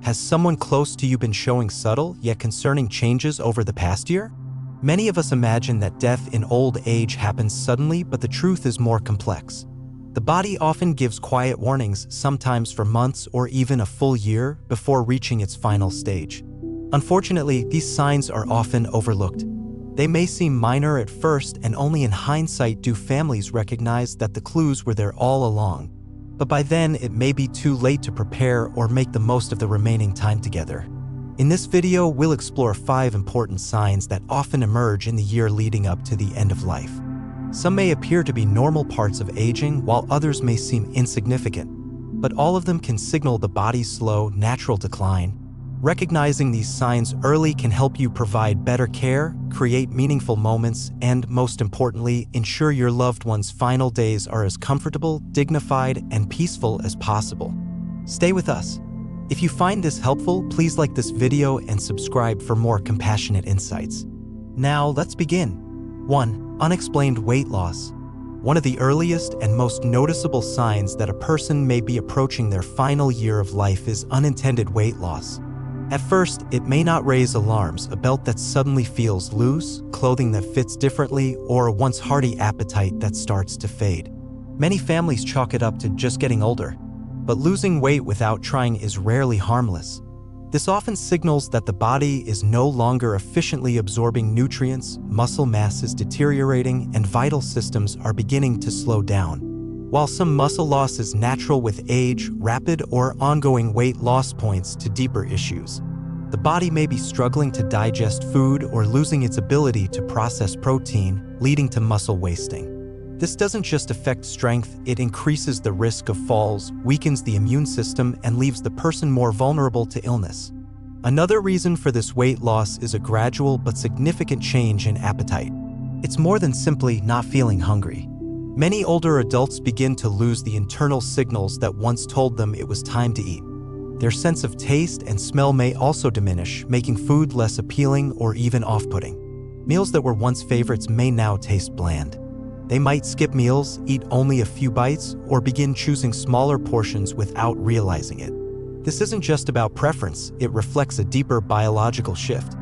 Has someone close to you been showing subtle yet concerning changes over the past year? Many of us imagine that death in old age happens suddenly, but the truth is more complex. The body often gives quiet warnings, sometimes for months or even a full year, before reaching its final stage. Unfortunately, these signs are often overlooked. They may seem minor at first, and only in hindsight do families recognize that the clues were there all along. But by then, it may be too late to prepare or make the most of the remaining time together. In this video, we'll explore 5 important signs that often emerge in the year leading up to the end of life. Some may appear to be normal parts of aging, while others may seem insignificant. But all of them can signal the body's slow, natural decline. Recognizing these signs early can help you provide better care, create meaningful moments, and, most importantly, ensure your loved one's final days are as comfortable, dignified, and peaceful as possible. Stay with us. If you find this helpful, please like this video and subscribe for more compassionate insights. Now, let's begin. 1. Unexplained weight loss. One of the earliest and most noticeable signs that a person may be approaching their final year of life is unintended weight loss. At first, it may not raise alarms: a belt that suddenly feels loose, clothing that fits differently, or a once hearty appetite that starts to fade. Many families chalk it up to just getting older. But losing weight without trying is rarely harmless. This often signals that the body is no longer efficiently absorbing nutrients, muscle mass is deteriorating, and vital systems are beginning to slow down. While some muscle loss is natural with age, rapid or ongoing weight loss points to deeper issues. The body may be struggling to digest food or losing its ability to process protein, leading to muscle wasting. This doesn't just affect strength, it increases the risk of falls, weakens the immune system, and leaves the person more vulnerable to illness. Another reason for this weight loss is a gradual but significant change in appetite. It's more than simply not feeling hungry. Many older adults begin to lose the internal signals that once told them it was time to eat. Their sense of taste and smell may also diminish, making food less appealing or even off-putting. Meals that were once favorites may now taste bland. They might skip meals, eat only a few bites, or begin choosing smaller portions without realizing it. This isn't just about preference, it reflects a deeper biological shift.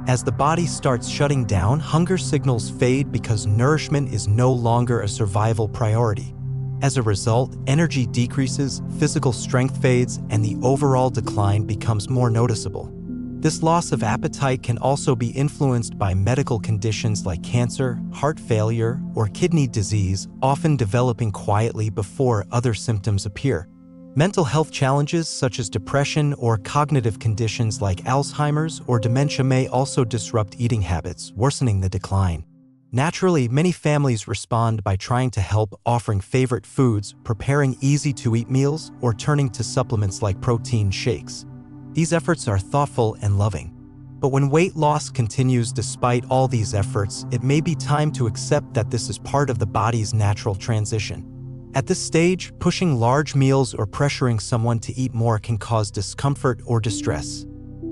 As the body starts shutting down, hunger signals fade because nourishment is no longer a survival priority. As a result, energy decreases, physical strength fades, and the overall decline becomes more noticeable. This loss of appetite can also be influenced by medical conditions like cancer, heart failure, or kidney disease, often developing quietly before other symptoms appear. Mental health challenges such as depression or cognitive conditions like Alzheimer's or dementia may also disrupt eating habits, worsening the decline. Naturally, many families respond by trying to help, offering favorite foods, preparing easy-to-eat meals, or turning to supplements like protein shakes. These efforts are thoughtful and loving. But when weight loss continues despite all these efforts, it may be time to accept that this is part of the body's natural transition. At this stage, pushing large meals or pressuring someone to eat more can cause discomfort or distress.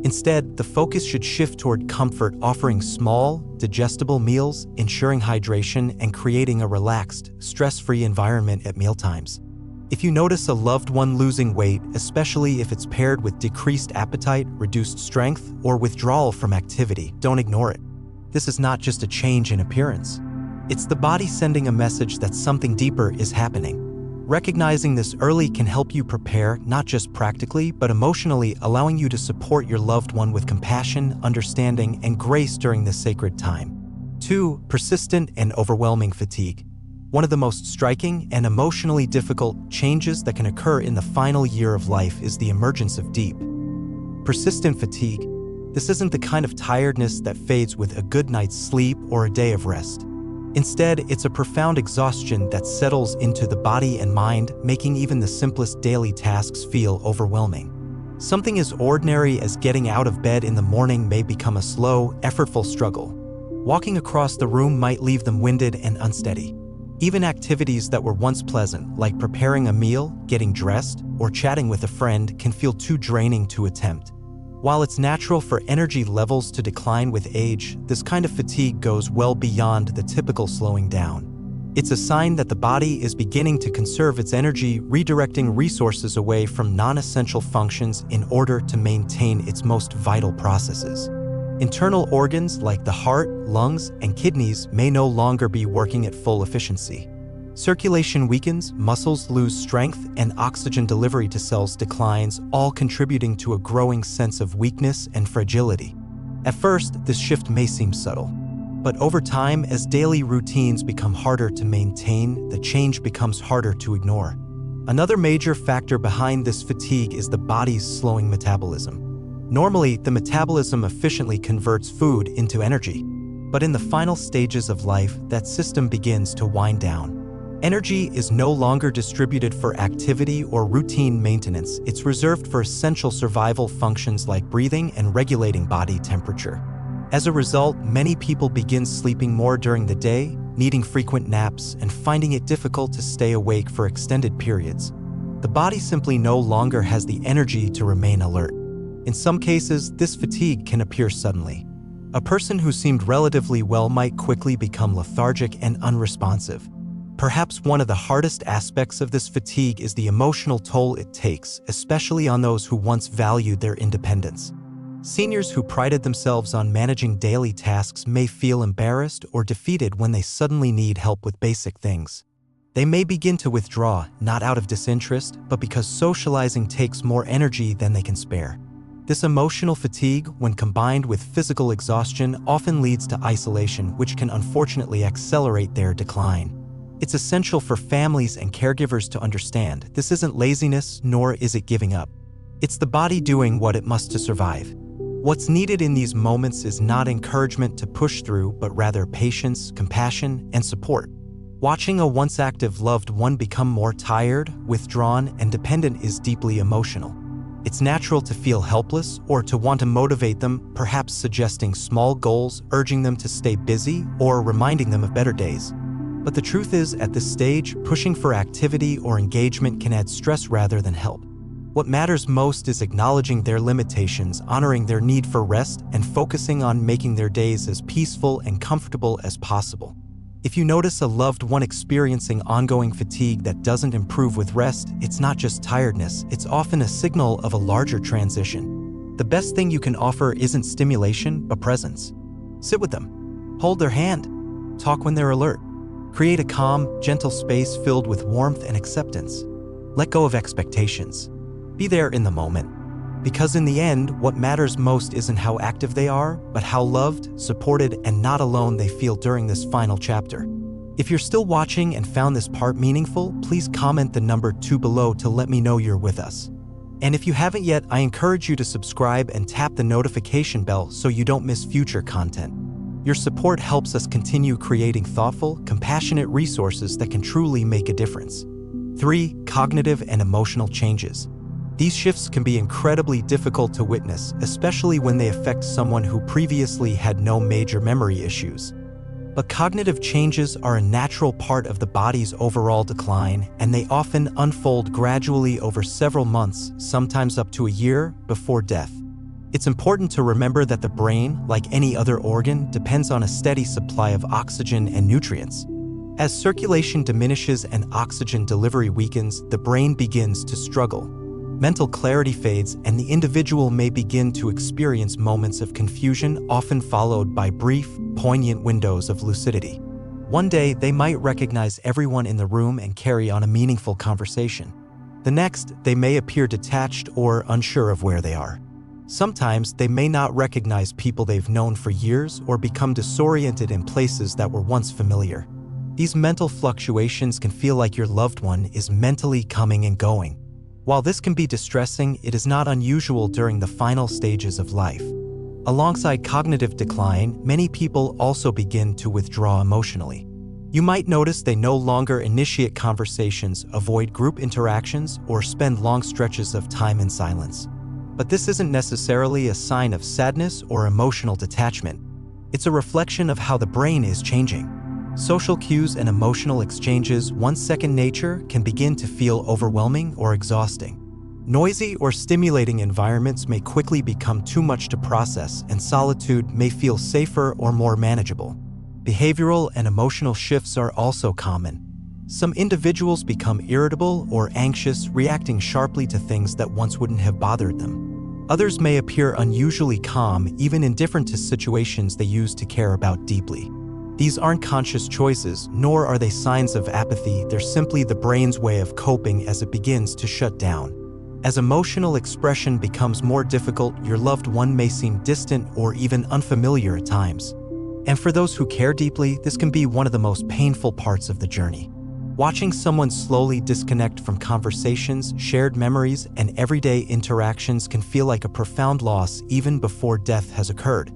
Instead, the focus should shift toward comfort, offering small, digestible meals, ensuring hydration, and creating a relaxed, stress-free environment at mealtimes. If you notice a loved one losing weight, especially if it's paired with decreased appetite, reduced strength, or withdrawal from activity, don't ignore it. This is not just a change in appearance. It's the body sending a message that something deeper is happening. Recognizing this early can help you prepare, not just practically, but emotionally, allowing you to support your loved one with compassion, understanding, and grace during this sacred time. 2. Persistent and overwhelming fatigue. One of the most striking and emotionally difficult changes that can occur in the final year of life is the emergence of deep, persistent fatigue. This isn't the kind of tiredness that fades with a good night's sleep or a day of rest. Instead, it's a profound exhaustion that settles into the body and mind, making even the simplest daily tasks feel overwhelming. Something as ordinary as getting out of bed in the morning may become a slow, effortful struggle. Walking across the room might leave them winded and unsteady. Even activities that were once pleasant, like preparing a meal, getting dressed, or chatting with a friend, can feel too draining to attempt. While it's natural for energy levels to decline with age, this kind of fatigue goes well beyond the typical slowing down. It's a sign that the body is beginning to conserve its energy, redirecting resources away from non-essential functions in order to maintain its most vital processes. Internal organs like the heart, lungs, and kidneys may no longer be working at full efficiency. Circulation weakens, muscles lose strength, and oxygen delivery to cells declines, all contributing to a growing sense of weakness and fragility. At first, this shift may seem subtle, but over time, as daily routines become harder to maintain, the change becomes harder to ignore. Another major factor behind this fatigue is the body's slowing metabolism. Normally, the metabolism efficiently converts food into energy, but in the final stages of life, that system begins to wind down. Energy is no longer distributed for activity or routine maintenance. It's reserved for essential survival functions like breathing and regulating body temperature. As a result, many people begin sleeping more during the day, needing frequent naps, and finding it difficult to stay awake for extended periods. The body simply no longer has the energy to remain alert. In some cases, this fatigue can appear suddenly. A person who seemed relatively well might quickly become lethargic and unresponsive. Perhaps one of the hardest aspects of this fatigue is the emotional toll it takes, especially on those who once valued their independence. Seniors who prided themselves on managing daily tasks may feel embarrassed or defeated when they suddenly need help with basic things. They may begin to withdraw, not out of disinterest, but because socializing takes more energy than they can spare. This emotional fatigue, when combined with physical exhaustion, often leads to isolation, which can unfortunately accelerate their decline. It's essential for families and caregivers to understand this isn't laziness, nor is it giving up. It's the body doing what it must to survive. What's needed in these moments is not encouragement to push through, but rather patience, compassion, and support. Watching a once active loved one become more tired, withdrawn, and dependent is deeply emotional. It's natural to feel helpless or to want to motivate them, perhaps suggesting small goals, urging them to stay busy, or reminding them of better days. But the truth is, at this stage, pushing for activity or engagement can add stress rather than help. What matters most is acknowledging their limitations, honoring their need for rest, and focusing on making their days as peaceful and comfortable as possible. If you notice a loved one experiencing ongoing fatigue that doesn't improve with rest, it's not just tiredness, it's often a signal of a larger transition. The best thing you can offer isn't stimulation, but presence. Sit with them. Hold their hand. Talk when they're alert. Create a calm, gentle space filled with warmth and acceptance. Let go of expectations. Be there in the moment. Because in the end, what matters most isn't how active they are, but how loved, supported, and not alone they feel during this final chapter. If you're still watching and found this part meaningful, please comment the number 2 below to let me know you're with us. And if you haven't yet, I encourage you to subscribe and tap the notification bell so you don't miss future content. Your support helps us continue creating thoughtful, compassionate resources that can truly make a difference. 3. Cognitive and emotional changes. These shifts can be incredibly difficult to witness, especially when they affect someone who previously had no major memory issues. But cognitive changes are a natural part of the body's overall decline, and they often unfold gradually over several months, sometimes up to a year, before death. It's important to remember that the brain, like any other organ, depends on a steady supply of oxygen and nutrients. As circulation diminishes and oxygen delivery weakens, the brain begins to struggle. Mental clarity fades, and the individual may begin to experience moments of confusion, often followed by brief, poignant windows of lucidity. One day, they might recognize everyone in the room and carry on a meaningful conversation. The next, they may appear detached or unsure of where they are. Sometimes they may not recognize people they've known for years or become disoriented in places that were once familiar. These mental fluctuations can feel like your loved one is mentally coming and going. While this can be distressing, it is not unusual during the final stages of life. Alongside cognitive decline, many people also begin to withdraw emotionally. You might notice they no longer initiate conversations, avoid group interactions, or spend long stretches of time in silence. But this isn't necessarily a sign of sadness or emotional detachment. It's a reflection of how the brain is changing. Social cues and emotional exchanges, once second nature, can begin to feel overwhelming or exhausting. Noisy or stimulating environments may quickly become too much to process, and solitude may feel safer or more manageable. Behavioral and emotional shifts are also common. Some individuals become irritable or anxious, reacting sharply to things that once wouldn't have bothered them. Others may appear unusually calm, even indifferent to situations they used to care about deeply. These aren't conscious choices, nor are they signs of apathy. They're simply the brain's way of coping as it begins to shut down. As emotional expression becomes more difficult, your loved one may seem distant or even unfamiliar at times. And for those who care deeply, this can be one of the most painful parts of the journey. Watching someone slowly disconnect from conversations, shared memories, and everyday interactions can feel like a profound loss even before death has occurred.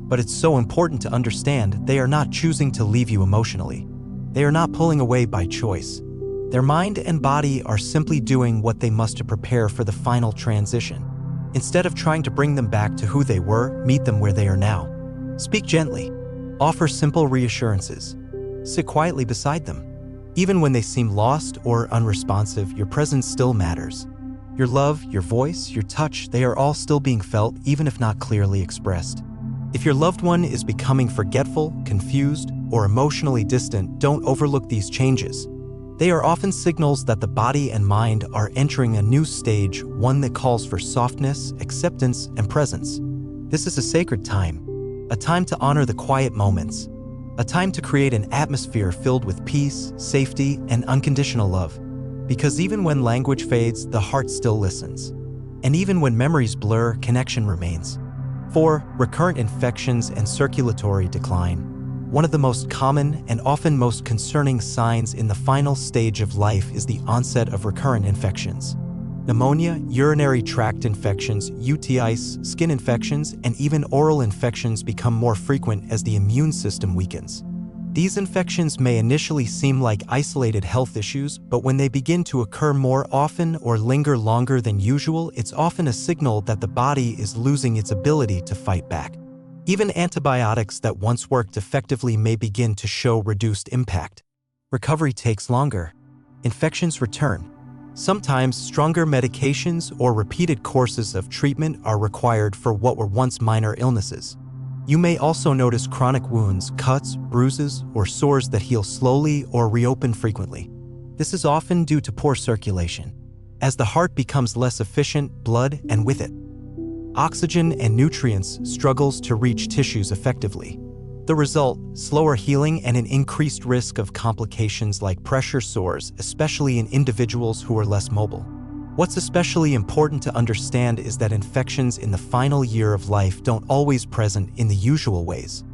But it's so important to understand they are not choosing to leave you emotionally. They are not pulling away by choice. Their mind and body are simply doing what they must to prepare for the final transition. Instead of trying to bring them back to who they were, meet them where they are now. Speak gently. Offer simple reassurances. Sit quietly beside them. Even when they seem lost or unresponsive, your presence still matters. Your love, your voice, your touch, they are all still being felt, even if not clearly expressed. If your loved one is becoming forgetful, confused, or emotionally distant, don't overlook these changes. They are often signals that the body and mind are entering a new stage, one that calls for softness, acceptance, and presence. This is a sacred time, a time to honor the quiet moments, a time to create an atmosphere filled with peace, safety, and unconditional love. Because even when language fades, the heart still listens. And even when memories blur, connection remains. 4. Recurrent infections and circulatory decline. One of the most common and often most concerning signs in the final stage of life is the onset of recurrent infections. Pneumonia, urinary tract infections, UTIs, skin infections, and even oral infections become more frequent as the immune system weakens. These infections may initially seem like isolated health issues, but when they begin to occur more often or linger longer than usual, it's often a signal that the body is losing its ability to fight back. Even antibiotics that once worked effectively may begin to show reduced impact. Recovery takes longer. Infections return. Sometimes stronger medications or repeated courses of treatment are required for what were once minor illnesses. You may also notice chronic wounds, cuts, bruises, or sores that heal slowly or reopen frequently. This is often due to poor circulation. As the heart becomes less efficient, blood, and with it, oxygen and nutrients, struggles to reach tissues effectively. The result, slower healing and an increased risk of complications like pressure sores, especially in individuals who are less mobile. What's especially important to understand is that infections in the final year of life don't always present in the usual ways.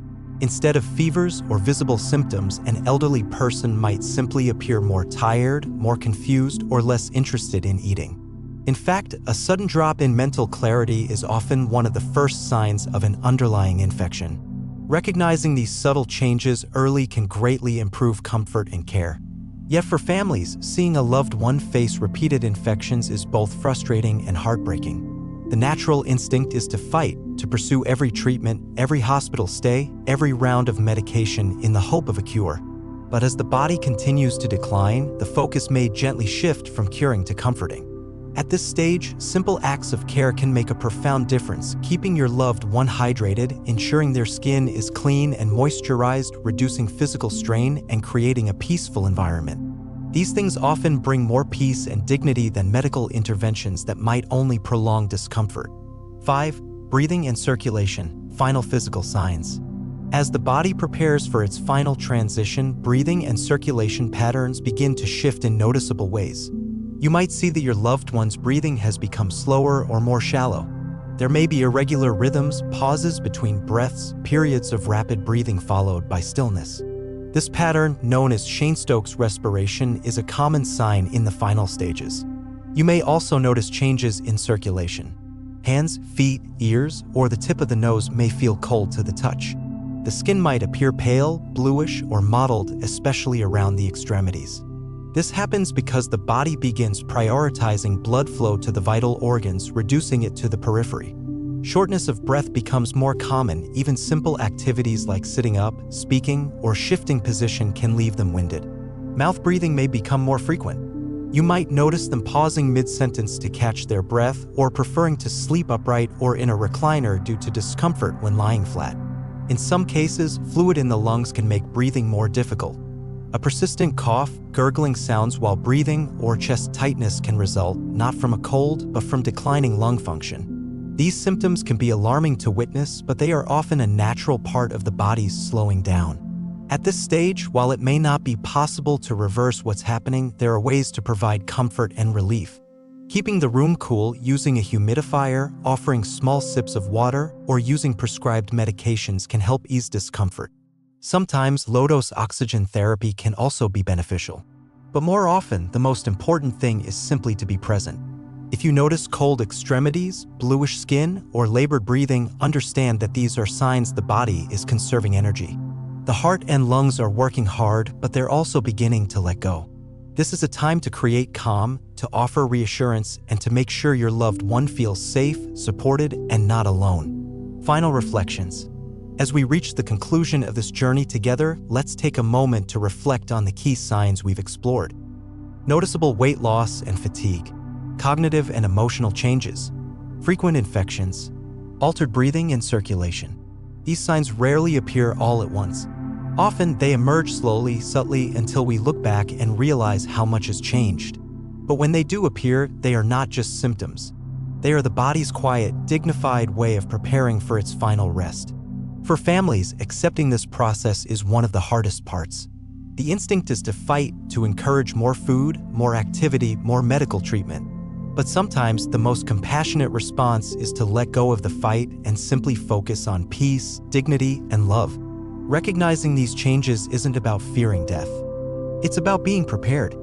Instead of fevers or visible symptoms, an elderly person might simply appear more tired, more confused, or less interested in eating. In fact, a sudden drop in mental clarity is often one of the first signs of an underlying infection. Recognizing these subtle changes early can greatly improve comfort and care. Yet for families, seeing a loved one face repeated infections is both frustrating and heartbreaking. The natural instinct is to fight, to pursue every treatment, every hospital stay, every round of medication in the hope of a cure. But as the body continues to decline, the focus may gently shift from curing to comforting. At this stage, simple acts of care can make a profound difference, keeping your loved one hydrated, ensuring their skin is clean and moisturized, reducing physical strain, and creating a peaceful environment. These things often bring more peace and dignity than medical interventions that might only prolong discomfort. 5. Breathing and circulation, final physical signs. As the body prepares for its final transition, breathing and circulation patterns begin to shift in noticeable ways. You might see that your loved one's breathing has become slower or more shallow. There may be irregular rhythms, pauses between breaths, periods of rapid breathing followed by stillness. This pattern, known as Cheyne-Stokes respiration, is a common sign in the final stages. You may also notice changes in circulation. Hands, feet, ears, or the tip of the nose may feel cold to the touch. The skin might appear pale, bluish, or mottled, especially around the extremities. This happens because the body begins prioritizing blood flow to the vital organs, reducing it to the periphery. Shortness of breath becomes more common. Even simple activities like sitting up, speaking, or shifting position can leave them winded. Mouth breathing may become more frequent. You might notice them pausing mid-sentence to catch their breath or preferring to sleep upright or in a recliner due to discomfort when lying flat. In some cases, fluid in the lungs can make breathing more difficult. A persistent cough, gurgling sounds while breathing, or chest tightness can result not from a cold, but from declining lung function. These symptoms can be alarming to witness, but they are often a natural part of the body's slowing down. At this stage, while it may not be possible to reverse what's happening, there are ways to provide comfort and relief. Keeping the room cool, using a humidifier, offering small sips of water, or using prescribed medications can help ease discomfort. Sometimes low-dose oxygen therapy can also be beneficial. But more often, the most important thing is simply to be present. If you notice cold extremities, bluish skin, or labored breathing, understand that these are signs the body is conserving energy. The heart and lungs are working hard, but they're also beginning to let go. This is a time to create calm, to offer reassurance, and to make sure your loved one feels safe, supported, and not alone. Final reflections. As we reach the conclusion of this journey together, let's take a moment to reflect on the key signs we've explored. Noticeable weight loss and fatigue, cognitive and emotional changes, frequent infections, altered breathing and circulation. These signs rarely appear all at once. Often, they emerge slowly, subtly, until we look back and realize how much has changed. But when they do appear, they are not just symptoms. They are the body's quiet, dignified way of preparing for its final rest. For families, accepting this process is one of the hardest parts. The instinct is to fight, to encourage more food, more activity, more medical treatment. But sometimes the most compassionate response is to let go of the fight and simply focus on peace, dignity, and love. Recognizing these changes isn't about fearing death. It's about being prepared.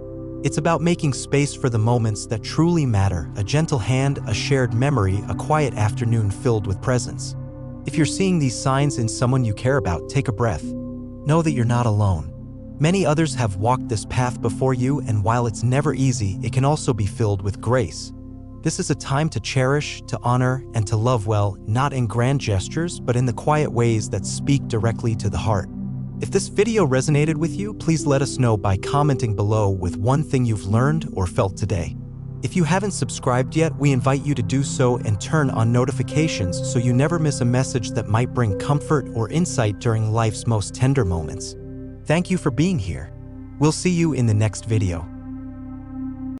It's about making space for the moments that truly matter, a gentle hand, a shared memory, a quiet afternoon filled with presence. If you're seeing these signs in someone you care about, take a breath. Know that you're not alone. Many others have walked this path before you, and while it's never easy, it can also be filled with grace. This is a time to cherish, to honor, and to love well, not in grand gestures, but in the quiet ways that speak directly to the heart. If this video resonated with you, please let us know by commenting below with one thing you've learned or felt today. If you haven't subscribed yet, we invite you to do so and turn on notifications so you never miss a message that might bring comfort or insight during life's most tender moments. Thank you for being here. We'll see you in the next video.